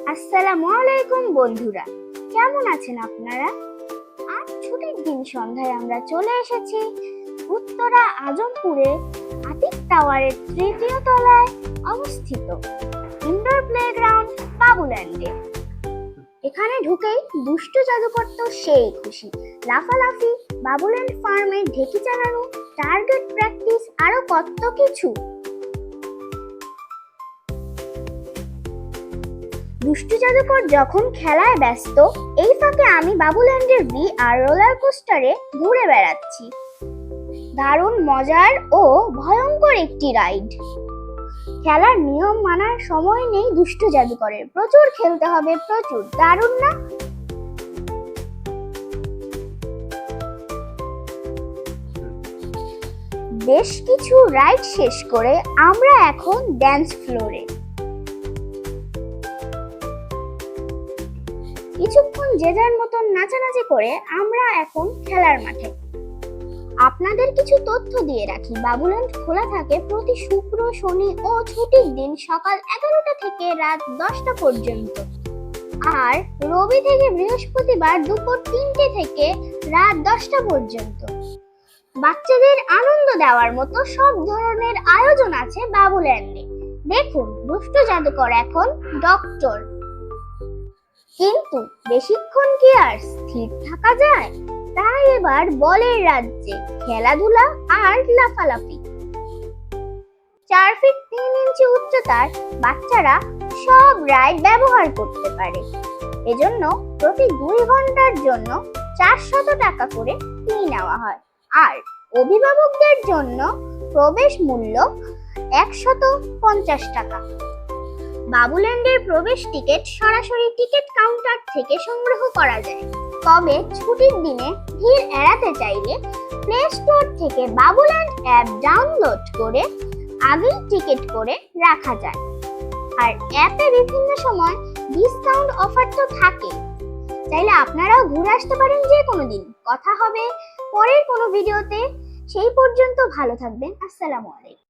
আসসালামু আলাইকুম বন্ধুরা, কেমন আছেন আপনারা? আজ ছুটির দিন সন্ধ্যায় আমরা চলে এসেছি উত্তরা আজমপুরে আতিক টাওয়ারের তৃতীয় তলায় অবস্থিত ইনডোর প্লেগ্রাউন্ড বাবুল্যান্ডে। এখানে ঢুকেই দুষ্টু জাদুকর তো সেই খুশি, লাফালাফি, বাবুল্যান্ড ফার্মে ঢেকি চালানো, টার্গেট প্র্যাকটিস, আরো কত কিছু। দুষ্টু জাদুকর যখন খেলায় ব্যস্ত, এই ফাঁকে আমি বাবুল্যান্ডের VR রোলার কোস্টারে ঘুরে বেড়াচ্ছি। দারুণ মজার ও ভয়ঙ্কর একটি রাইড। খেলার নিয়ম মানার সময় নেই দুষ্টু জাদুকরের, প্রচুর খেলতে হবে, প্রচুর। দারুণ না? বেশ কিছু রাইড শেষ করে আমরা এখন ড্যান্স ফ্লোরে। কিছুক্ষণ যে যার মতন নাচানাচি করে আমরা এখন খেলার মাঠে। আপনাদের কিছু তথ্য দিয়ে রাখি, বাবুল্যান্ড খোলা থাকে প্রতি শুক্র, শনি ও ছুটির দিন সকাল 11টা থেকে রাত 10টা পর্যন্ত, আর রবি থেকে বৃহস্পতিবার দুপুর 3টে থেকে রাত 10টা পর্যন্ত। বাচ্চাদের আনন্দ দেওয়ার মতো সব ধরনের আয়োজন আছে বাবুল্যান্ডে। দেখুন, দুষ্টু জাদুকর এখন ডক্টর। কিন্তু বেশিক্ষণ কি আর স্থির থাকা যায়? তাই এবার বলের রাজ্যে খেলাধুলা আর লাফালাফি। 4 ফিট 3 ইঞ্চি উচ্চতার বাচ্চারা সব রাইড ব্যবহার করতে পারে। এজন্য প্রতি 2 ঘন্টার জন্য 400 টাকা করে ফি নেওয়া হয়, আর অভিভাবকদের জন্য প্রবেশ মূল্য 150 টাকা। বাবুল্যান্ডের প্রবেশ টিকিট সরাসরি টিকিট কাউন্টার থেকে সংগ্রহ করা যায়। তবে ছুটির দিনে ভিড় এড়াতে চাইলে প্লে স্টোর থেকে বাবুল্যান্ড অ্যাপ ডাউনলোড করে আগেই টিকিট করে রাখা যায়। আর অ্যাপে বিভিন্ন সময় ডিসকাউন্ট অফার তো থাকে, চাইলে আপনারাও ঘুরে আসতে পারেন যে কোনো দিন। কথা হবে পরের কোনো ভিডিওতে, সেই পর্যন্ত ভালো থাকবেন। আসসালামু আলাইকুম।